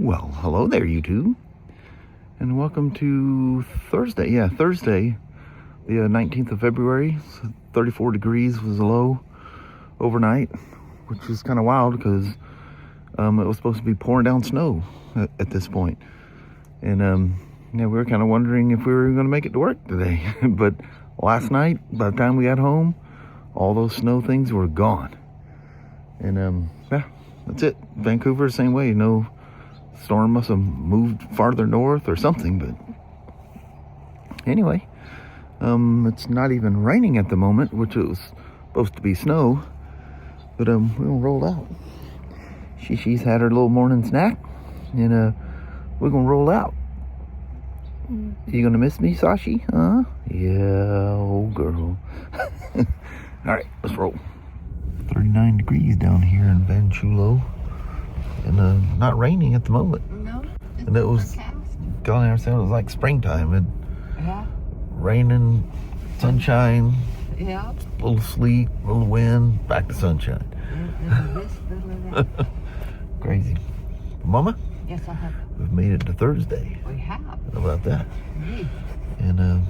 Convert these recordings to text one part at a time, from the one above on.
Well, hello there, you two, and welcome to Thursday. Yeah, Thursday, the 19th of February. 34 degrees was the low overnight, which is kind of wild because it was supposed to be pouring down snow at this point. And yeah, we were kind of wondering if we were going to make it to work today. But last night, by the time we got home, all those snow things were gone. And yeah, that's it. Vancouver, same way. No storm must have moved farther north or something. But anyway, it's not even raining at the moment, which it was supposed to be snow. But we're gonna roll out. She's had her little morning snack, and we're gonna roll out. You gonna miss me, Sashi? Huh? Yeah, old girl. All right, let's roll. 39 degrees down here in Vanchulo, and not raining at the moment. No, and it was, God, I understand, it was like springtime. Yeah. Raining, sunshine. Yeah. A little sleet, a little wind, back to sunshine. Crazy. Mama? Yes, I have. We've made it to Thursday. We have. How about that? Me. And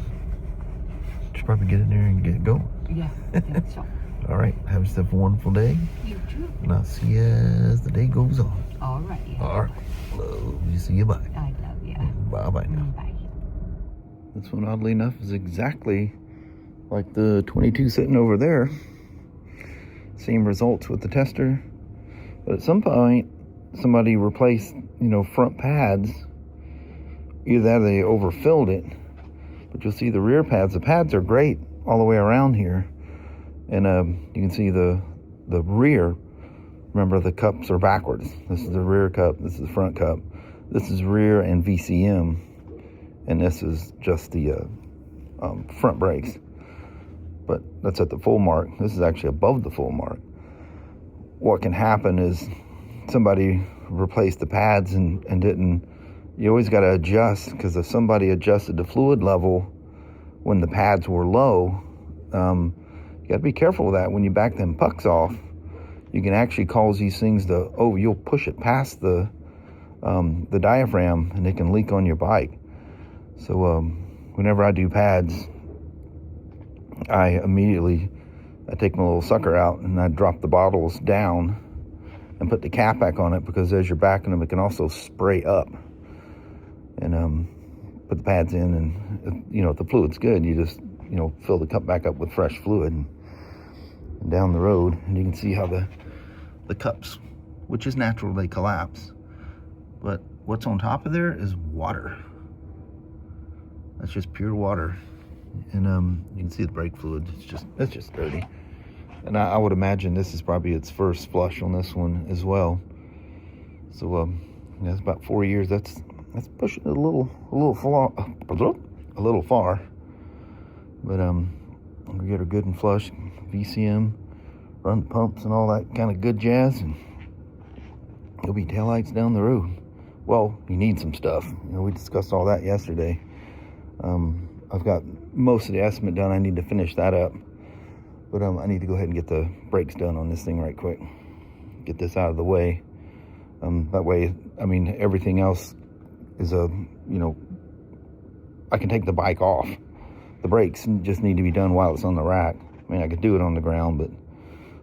should probably get in there and get going. Yeah, I think so. All right. Have yourself a wonderful day. You too. And I'll see you as the day goes on. All right. All right. Love you. See you. Bye. I love you. Bye-bye now. Bye. This one, oddly enough, is exactly like the 22 sitting over there. Same results with the tester. But at some point, somebody replaced, front pads. Either that or they overfilled it. But you'll see the rear pads. The pads are great all the way around here. And you can see the rear. Remember, the cups are backwards. This is the rear cup. This is the front cup. This is rear and VCM. And this is just the front brakes. But that's at the full mark. This is actually above the full mark. What can happen is somebody replaced the pads and didn't. You always got to adjust, because if somebody adjusted the fluid level when the pads were low, you got to be careful with that. When you back them pucks off, you can actually cause these things to, you'll push it past the diaphragm, and it can leak on your bike. So whenever I do pads, I take my little sucker out and I drop the bottles down and put the cap back on it, because as you're backing them, it can also spray up. And put the pads in, and if the fluid's good, you just fill the cup back up with fresh fluid and down the road, and you can see how the cups, which is natural, they collapse. But what's on top of there is water. That's just pure water. And you can see the brake fluid. It's just dirty. And I would imagine this is probably its first flush on this one as well. So that's about 4 years. That's pushing it a little far. But we get her good and flush, VCM, run the pumps and all that kind of good jazz, and there'll be taillights down the road. Well, you need some stuff. We discussed all that yesterday. I've got most of the estimate done. I need to finish that up. But I need to go ahead and get the brakes done on this thing right quick. Get this out of the way. That way, everything else is I can take the bike off. The brakes just need to be done while it's on the rack. I could do it on the ground, but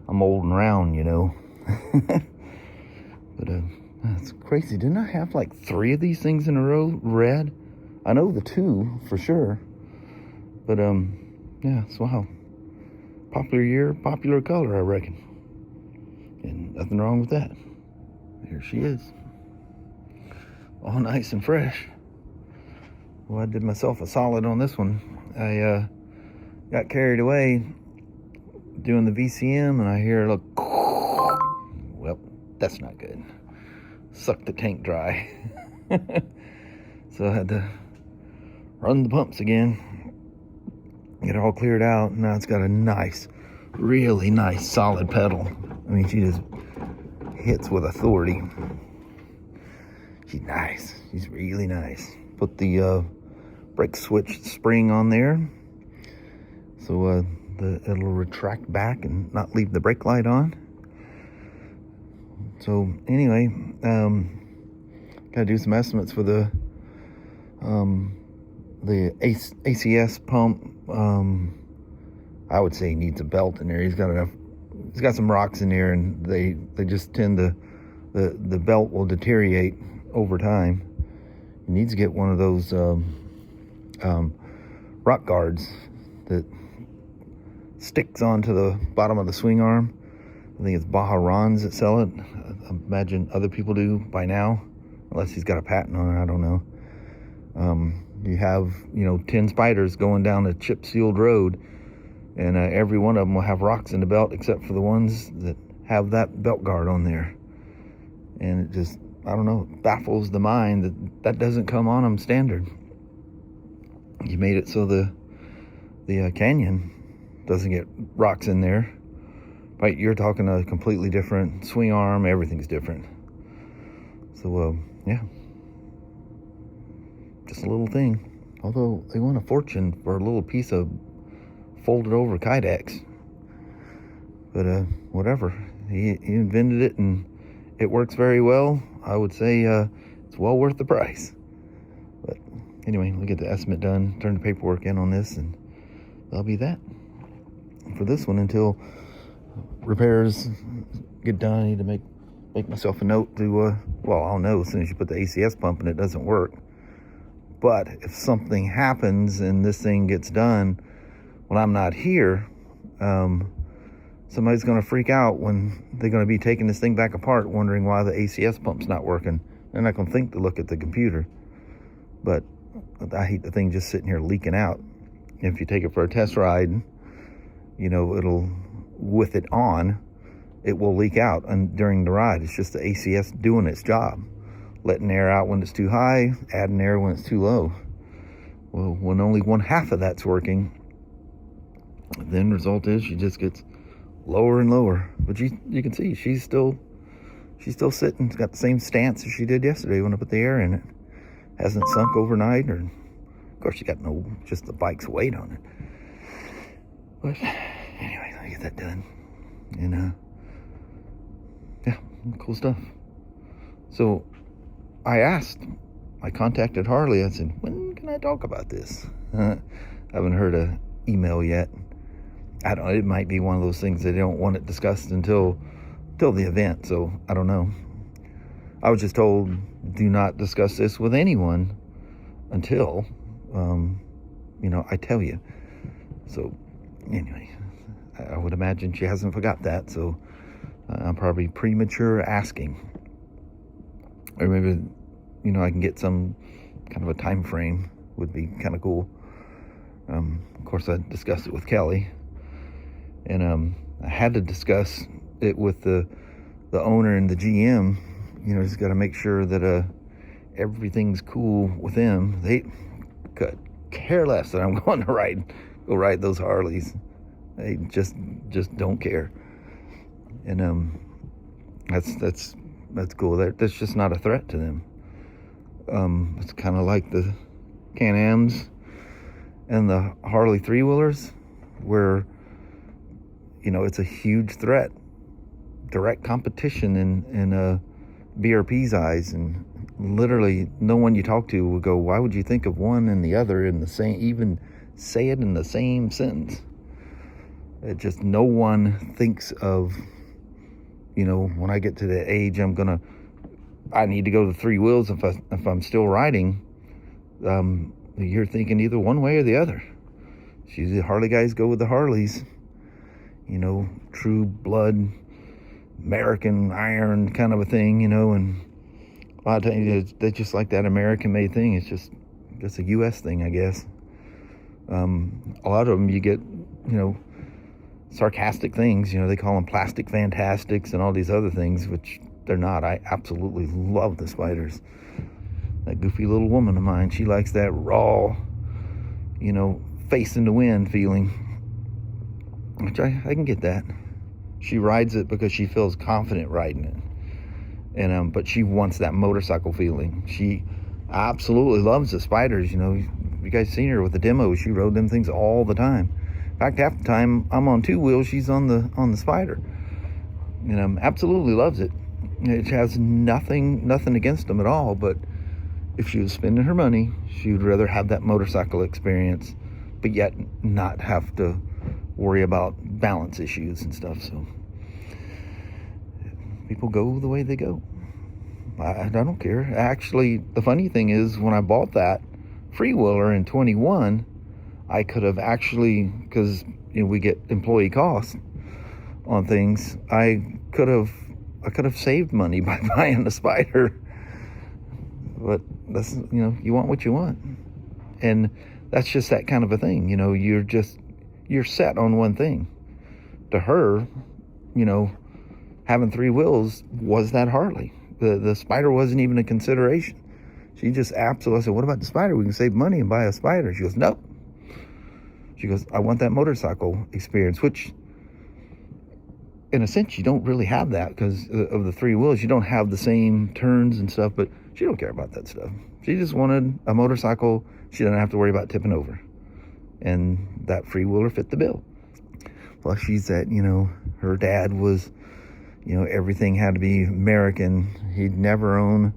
I'm old and round, But that's crazy. Didn't I have like 3 of these things in a row red? I know the 2 for sure. But yeah, it's wow. Popular year, popular color, I reckon. And nothing wrong with that. Here she is. All nice and fresh. Well, I did myself a solid on this one. I got carried away doing the VCM, and I hear a little, well, that's not good. Sucked the tank dry. So I had to run the pumps again, get it all cleared out. Now it's got a nice, really nice solid pedal. She just hits with authority. She's nice. She's really nice. Put the brake switch spring on there, so it'll retract back and not leave the brake light on. So anyway, Gotta do some estimates for the ACS pump. I would say he needs a belt in there. He's got some rocks in there, and they just tend to, the belt will deteriorate over time. He needs to get one of those rock guards that sticks onto the bottom of the swing arm. I think it's Baja Rons that sell it. I imagine other people do by now, unless he's got a patent on it. I don't know. You have 10 Spyders going down a chip sealed road, and every one of them will have rocks in the belt except for the ones that have that belt guard on there. And it just, I don't know, it baffles the mind that doesn't come on them standard. You made it so the Canyon doesn't get rocks in there. Right, you're talking a completely different swing arm. Everything's different. So, yeah. Just a little thing. Although they want a fortune for a little piece of folded over Kydex. But, whatever. He invented it, and it works very well. I would say it's well worth the price. But anyway, we'll get the estimate done, turn the paperwork in on this, and that'll be that. For this one, until repairs get done, I need to make myself a note to, well, I'll know as soon as you put the ACS pump and it doesn't work. But if something happens and this thing gets done when I'm not here, somebody's going to freak out when they're going to be taking this thing back apart, wondering why the ACS pump's not working. They're not going to think to look at the computer. But I hate the thing just sitting here leaking out. If you take it for a test ride, it'll, with it on, it will leak out, and during the ride, it's just the ACS doing its job, letting air out when it's too high, adding air when it's too low. Well, when only one half of that's working, then the result is she just gets lower and lower. But you can see she's still sitting. She's got the same stance as she did yesterday when I put the air in it. Hasn't sunk overnight, or of course she got just the bike's weight on it. But anyway, let me get that done. And yeah, cool stuff. So I contacted Harley. I said, when can I talk about this? I haven't heard an email yet. It might be one of those things they don't want it discussed until the event, so I don't know. I was just told, do not discuss this with anyone until, I tell you. So anyway, I would imagine she hasn't forgot that, so I'm probably premature asking. Or maybe, I can get some kind of a time frame, would be kind of cool. Of course, I discussed it with Kelly, and I had to discuss it with the owner and the GM. Just got to make sure that everything's cool with them. They could care less that I'm going to go ride those Harleys. They just don't care. And that's cool. That's just not a threat to them. It's kind of like the Can-Ams and the Harley three-wheelers, where it's a huge threat, direct competition in BRP's eyes, and literally no one you talk to will go, why would you think of one and the other in the same, even say it in the same sentence? It just, no one thinks of, when I get to the age I need to go to three wheels if I'm still riding. You're thinking either one way or the other. It's usually Harley guys go with the Harleys, true blood American iron kind of a thing, and a lot of times they just like that American made thing. It's just a US thing, I guess. A lot of them you get, sarcastic things, they call them plastic fantastics and all these other things, which they're not. I absolutely love the Spyders. That goofy little woman of mine, she likes that raw, face in the wind feeling, which I can get that. She rides it because she feels confident riding it, and but she wants that motorcycle feeling. She absolutely loves the Spyders. You guys seen her with the demo. She rode them things all the time. In fact, half the time I'm on two wheels, she's on the Spyder, and absolutely loves it. It has nothing against them at all, but if she was spending her money, she would rather have that motorcycle experience, but yet not have to worry about balance issues and stuff. So people go the way they go. I don't care. Actually, the funny thing is, when I bought that freewheeler in 21, I could have actually, because we get employee costs on things, I could have saved money by buying the Spyder. But that's, you want what you want, and that's just that kind of a thing. You're set on one thing. To her, having three wheels was that Harley. The Spyder wasn't even a consideration. She just absolutely said, "What about the Spyder? We can save money and buy a Spyder." She goes, "Nope." She goes, "I want that motorcycle experience," which, in a sense, you don't really have that because of the three wheels. You don't have the same turns and stuff, but she don't care about that stuff. She just wanted a motorcycle she didn't have to worry about tipping over. And that freewheeler fit the bill. Plus, she said, her dad was, everything had to be American. He'd never own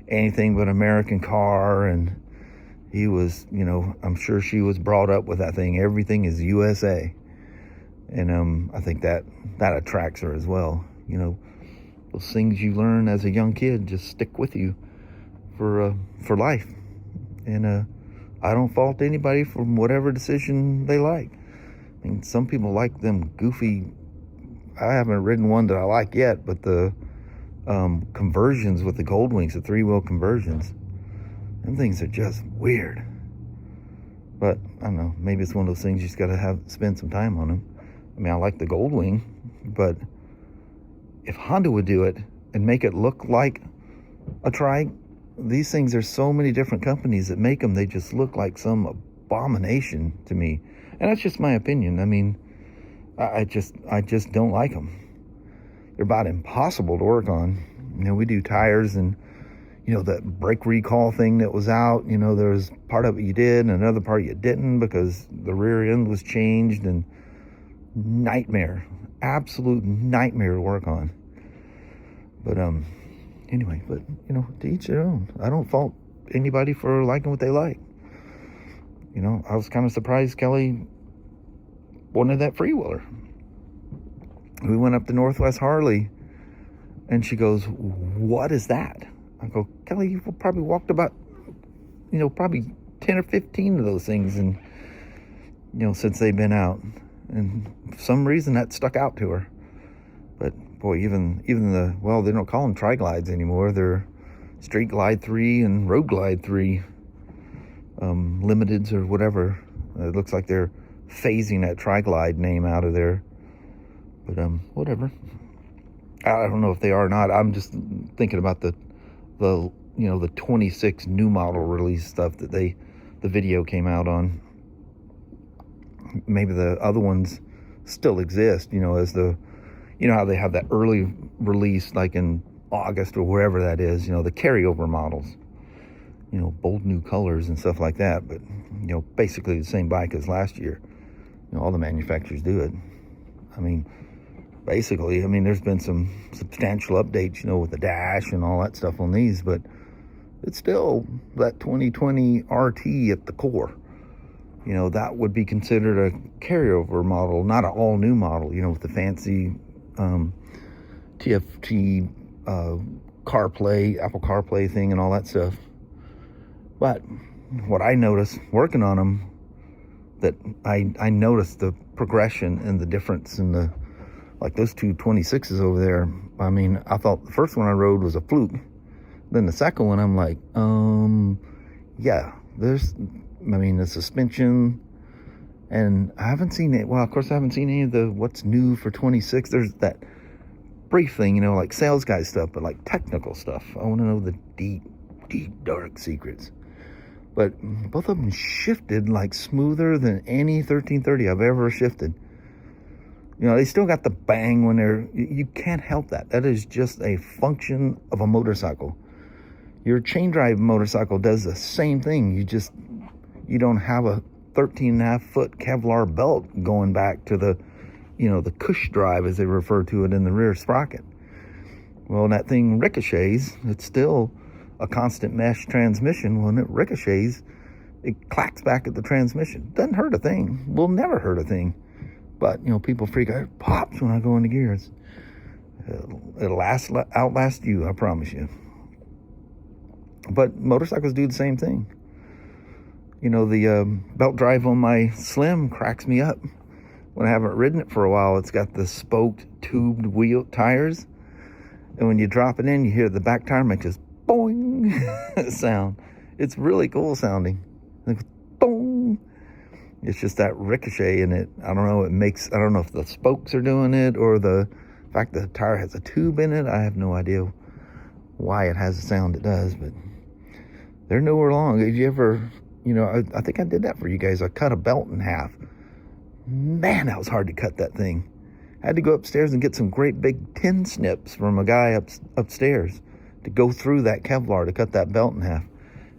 anything but an American car. And he was, I'm sure she was brought up with that thing. Everything is USA. And I think that attracts her as well. Those things you learn as a young kid just stick with you for life. And I don't fault anybody from whatever decision they like. I mean, some people like them goofy. I haven't ridden one that I like yet, but the conversions with the Gold Wings, the three-wheel conversions, them things are just weird. But I don't know, maybe it's one of those things you just got to spend some time on them. I mean, I like the Gold Wing, but if Honda would do it and make it look like a Trike, these things, there's so many different companies that make them, they just look like some abomination to me. And that's just my opinion. I mean, I just don't like them. They're about impossible to work on. We do tires, and that brake recall thing that was out, there was part of it you did and another part you didn't because the rear end was changed, and nightmare, absolute nightmare to work on. But anyway, to each their own. I don't fault anybody for liking what they like. I was kind of surprised Kelly wanted that freewheeler. We went up to Northwest Harley, and she goes, "What is that?" I go, "Kelly, you've probably walked about, probably 10 or 15 of those things, and since they've been out." And for some reason that stuck out to her. But boy, even they don't call them Tri-Glides anymore. They're Street Glide 3 and Road Glide 3 limiteds or whatever. It looks like they're phasing that Tri-Glide name out of there. But whatever. I don't know if they are or not. I'm just thinking about the 26 new model release stuff that the video came out on. Maybe the other ones still exist, as how they have that early release like in August or wherever that is, the carryover models, bold new colors and stuff like that. But, basically the same bike as last year. All the manufacturers do it. I mean, basically, there's been some substantial updates, with the dash and all that stuff on these, but it's still that 2020 RT at the core. That would be considered a carryover model, not an all-new model, with the fancy TFT CarPlay, Apple CarPlay thing and all that stuff. But what I noticed working on them, that I noticed the progression and the difference in like those two 26s over there. I thought the first one I rode was a fluke. Then the second one, I'm like, yeah, the suspension, and I haven't seen it. Well, of course, I haven't seen any of the what's new for 26. There's that brief thing, like sales guy stuff, but like technical stuff. I want to know the deep, dark secrets. But both of them shifted like smoother than any 1330 I've ever shifted. They still got the bang when you can't help that. That is just a function of a motorcycle. Your chain drive motorcycle does the same thing. You don't have a 13.5-foot Kevlar belt going back to the cush drive, as they refer to it, in the rear sprocket. Well, that thing ricochets. It's still a constant mesh transmission, when it ricochets, it clacks back at the transmission. Doesn't hurt a thing. Will never hurt a thing. But, people freak out. It pops when I go into gears. It'll outlast you, I promise you. But motorcycles do the same thing. The belt drive on my Slim cracks me up. When I haven't ridden it for a while, it's got the spoked, tubed wheel tires. And when you drop it in, you hear the back tire make this boing sound. It's really cool sounding. Like, boom. It's just that ricochet in it. I don't know. I don't know if the spokes are doing it or the fact that the tire has a tube in it. I have no idea why it has the sound it does, but they're nowhere along. Have you ever, I think I did that for you guys. I cut a belt in half. Man, that was hard to cut that thing. I had to go upstairs and get some great big tin snips from a guy upstairs to go through that Kevlar to cut that belt in half.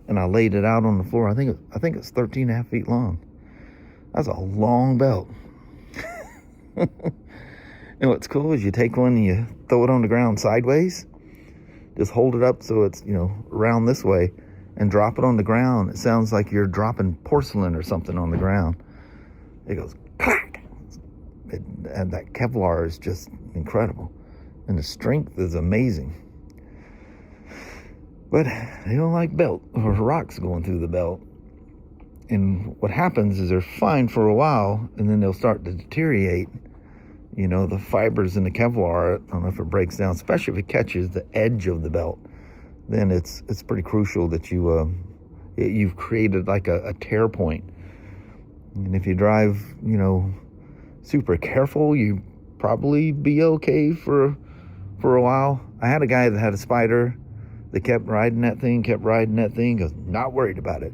And I laid it out on the floor. I think it's 13 and a half feet long. That's a long belt. And what's cool is you take one and you throw it on the ground sideways. Just hold it up so it's, around this way and drop it on the ground. It sounds like you're dropping porcelain or something on the ground. It goes clack. And that Kevlar is just incredible. And the strength is amazing. But they don't like belt or rocks going through the belt. And what happens is they're fine for a while, and then they'll start to deteriorate. The fibers in the Kevlar, I don't know if it breaks down, especially if it catches the edge of the belt, then it's pretty crucial that you've created like a tear point. And if you drive, super careful, you probably be okay for a while. I had a guy that had a Spyder that kept riding that thing, goes, not worried about it.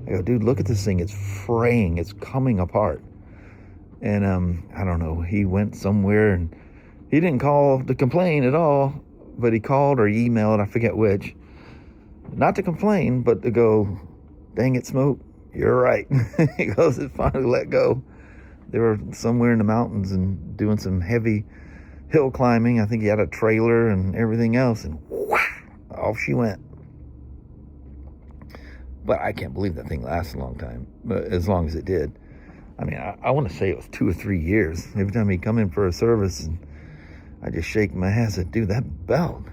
I go, dude, look at this thing. It's fraying. It's coming apart. And I don't know. He went somewhere and he didn't call to complain at all, but he called or emailed, I forget which. Not to complain, but to go, dang it, Smoak, you're right. He goes, it finally let go. They were somewhere in the mountains and doing some heavy hill climbing. I think he had a trailer and everything else, and whoosh, off she went. But I can't believe that thing lasted a long time, but as long as it did. I mean, I want to say it was 2 or 3 years. Every time he'd come in for a service, and I just shake my head and say, dude, that belt.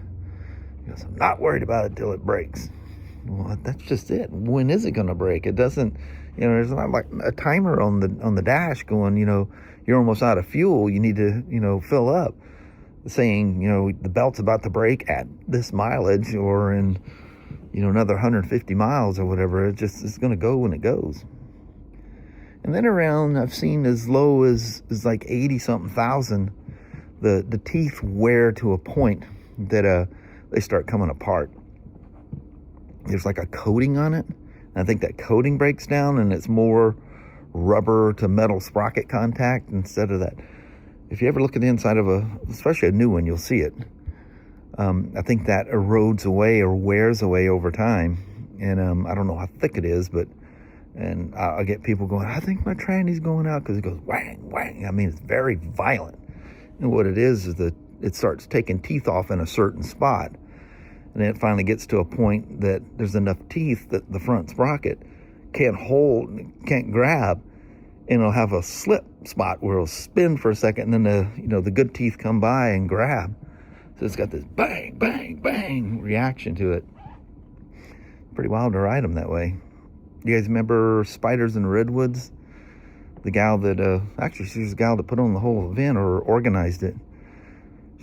He goes, I'm not worried about it till it breaks. Well, that's just it. When is it going to break? It doesn't, there's not like a timer on the dash going, you're almost out of fuel. You need to, fill up. Saying, the belt's about to break at this mileage or in, another 150 miles or whatever. It's going to go when it goes. And then around, I've seen as low as like 80-something thousand, the teeth wear to a point that they start coming apart. There's like a coating on it. And I think that coating breaks down and it's more rubber to metal sprocket contact instead of that. If you ever look at the inside of especially a new one, you'll see it. I think that erodes away or wears away over time. And I don't know how thick it is, and I get people going, I think my tranny's going out, because it goes whang, whang. I mean, it's very violent. And what it is that it starts taking teeth off in a certain spot. And then it finally gets to a point that there's enough teeth that the front sprocket can't hold, can't grab, and it'll have a slip spot where it'll spin for a second, and then the good teeth come by and grab. So it's got this bang, bang, bang reaction to it. Pretty wild to ride them that way. You guys remember Spyders in the Redwoods? The gal that, actually she's the gal that put on the whole event or organized it.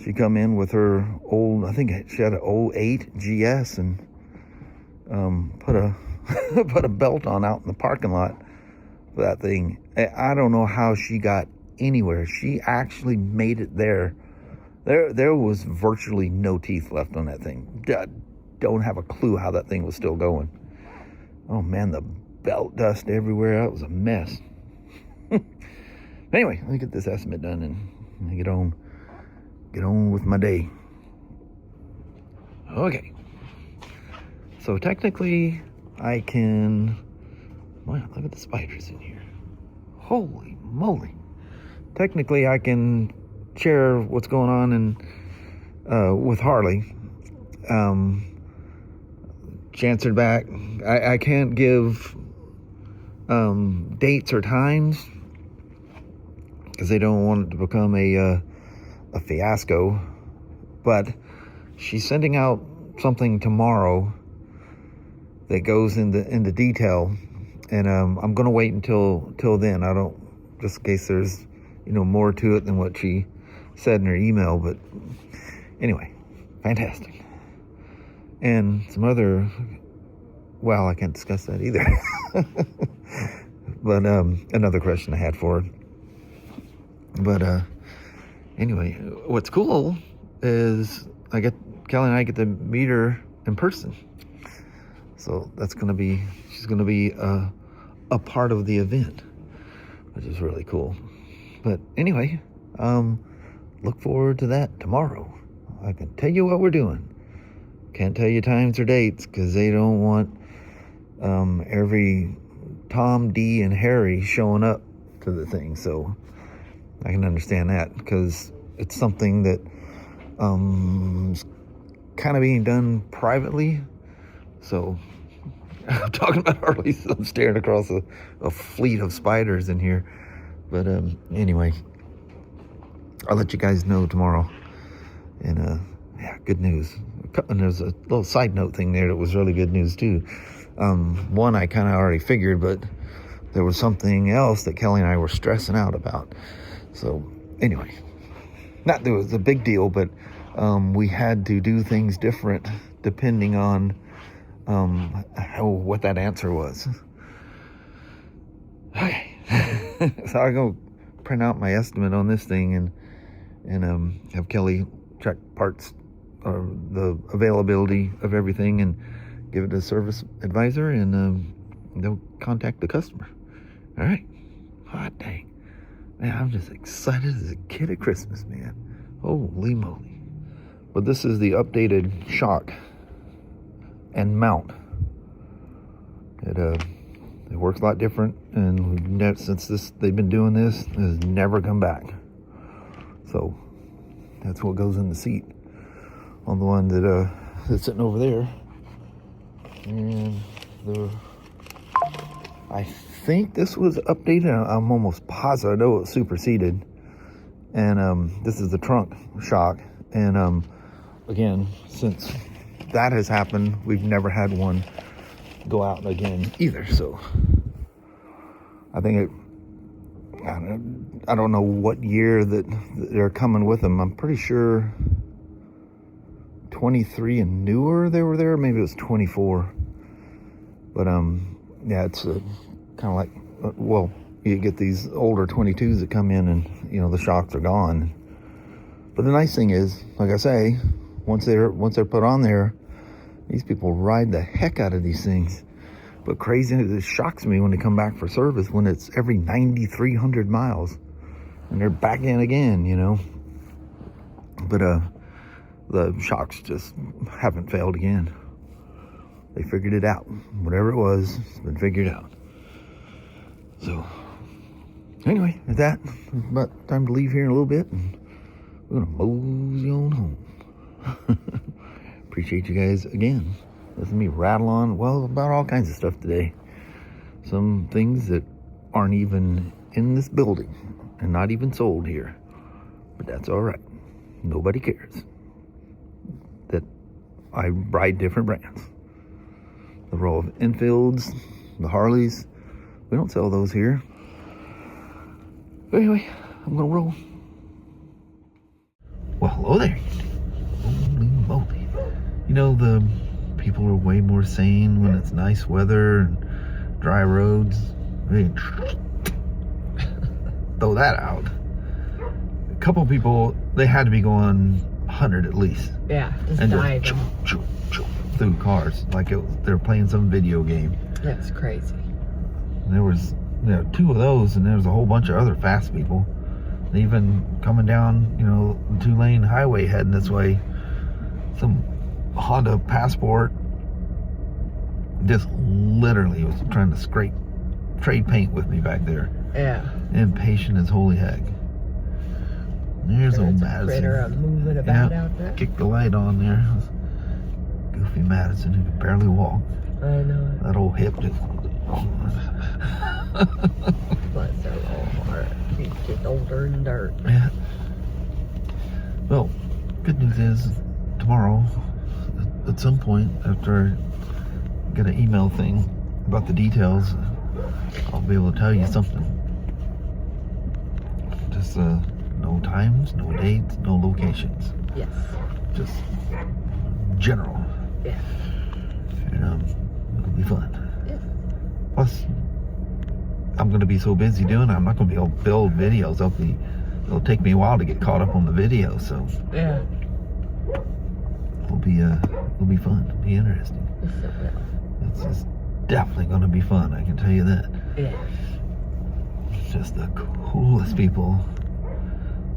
She come in with her old, I think she had an 08 GS and put a belt on out in the parking lot for that thing. I don't know how she got anywhere. She actually made it there. There was virtually no teeth left on that thing. Don't have a clue how that thing was still going. Oh man, the belt dust everywhere. That was a mess. Anyway, let me get this estimate done and get on with my day. Okay. So technically, I can. Wow, look at the spiders in here. Holy moly! Technically, I can share what's going on with Harley. she answered back. I can't give dates or times because they don't want it to become a fiasco. But she's sending out something tomorrow that goes into detail, and I'm gonna wait until then. I don't, just in case there's more to it than what she said in her email. But anyway, fantastic. And some other, well, I can't discuss that either. But another question I had for her. But anyway, what's cool is Kelly and I get to meet her in person. So she's gonna be a part of the event, which is really cool. But anyway, look forward to that tomorrow. I can tell you what we're doing. Can't tell you times or dates because they don't want every Tom, Dee, and Harry showing up to the thing. So I can understand that because it's something that is kind of being done privately. So I'm talking about Harleys. I'm staring across a fleet of Spyders in here. But anyway, I'll let you guys know tomorrow. And yeah, good news. And there's a little side note thing there that was really good news too. One I kind of already figured, but there was something else that Kelly and I were stressing out about. So anyway, not that it was a big deal, but we had to do things different depending on what that answer was. Okay. So I'll go print out my estimate on this thing and have Kelly check parts or the availability of everything and give it to the service advisor, and they'll contact the customer. All right. Hot dang. Man, I'm just excited as a kid at Christmas, man. Holy moly. But this is the updated shock and mount. It works a lot different, and since they've been doing this, it has never come back. So that's what goes in the seat on the one that's sitting over there. And I think this was updated. I'm almost positive. I know it was superseded. And this is the trunk shock. And again, since that has happened, we've never had one go out again either. So I think I don't know what year that they're coming with them. I'm pretty sure 23 and newer they were there. Maybe it was 24. But yeah, it's kind of like, well, you get these older 22s that come in and the shocks are gone. But the nice thing is, like I say, once they're put on there, these people ride the heck out of these things. But crazy, it shocks me when they come back for service when it's every 9,300 miles and they're back in again, But the shocks just haven't failed again. They figured it out. Whatever it was, it's been figured out. So anyway, at that, it's about time to leave here in a little bit, and we're gonna mosey on home. Appreciate you guys again. Listen to me rattle on, well, about all kinds of stuff today. Some things that aren't even in this building and not even sold here. But that's all right. Nobody cares that I ride different brands. The row of Enfields, the Harleys, we don't sell those here. But anyway, I'm gonna roll. Well, hello there. Holy moly. The people are way more sane when it's nice weather and dry roads. I mean, throw that out. A couple people, they had to be going 100 at least. Yeah, just and diving. Through cars like they're playing some video game. That's crazy. And there was two of those, and there was a whole bunch of other fast people. Even coming down, the 2-lane highway heading this way. Some Honda Passport just literally was trying to trade paint with me back there. Yeah. Impatient as holy heck. There's old Madison. Critter moving about out there. Kick the light on there. Goofy Madison who could barely walk. I know it. That old hip just... Bless her little heart. She's getting older and dirt. Yeah. Well, good news is, tomorrow, at some point, after I get an email thing about the details, I'll be able to tell you something. Just no times, no dates, no locations. Yes. Just general. Yeah. And it'll be fun. Yeah. Plus, I'm going to be so busy doing it, I'm not going to be able to build videos. It'll take me a while to get caught up on the video, so Yeah. it'll be fun. It'll be interesting. Yes, it will. It's just definitely going to be fun, I can tell you that. Yeah. It's just the coolest people.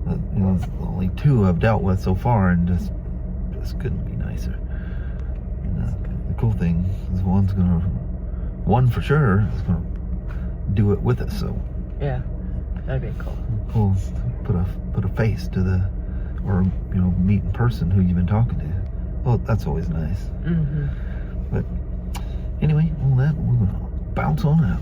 It's only 2 I've dealt with so far, and just couldn't be nicer. And, the cool thing is one for sure is gonna do it with us. So Yeah. That'd be cool. cool. Put a face to or meet in person who you've been talking to. Well, that's always nice. Mm-hmm. But anyway, all that, we're gonna bounce on out.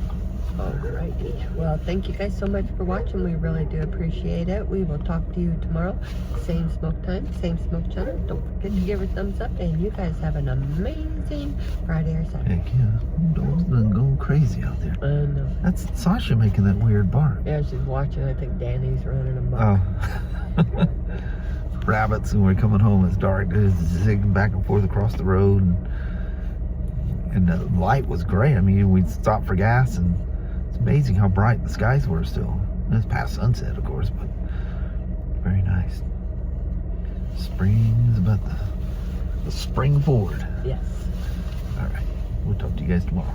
Alrighty. Well, thank you guys so much for watching. We really do appreciate it. We will talk to you tomorrow. Same Smoak time, same Smoak channel. Don't forget to give a thumbs up. And you guys have an amazing Friday or Saturday. Heck yeah. Dogs done go crazy out there. I know. That's Sasha making that weird bark. Yeah, she's watching. I think Danny's running amok. Oh. Rabbits, when we're coming home, it's dark. They're zigging back and forth across the road. And the light was great. I mean, we'd stop for gas, and it's amazing how bright the skies were still. It was past sunset, of course, but very nice. Spring is about the spring forward. Yes. All right. We'll talk to you guys tomorrow.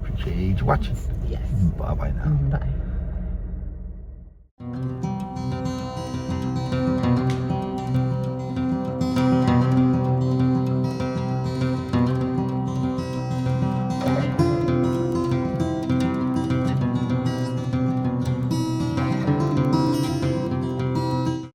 Appreciate you watching. Yes. Bye-bye now. Bye.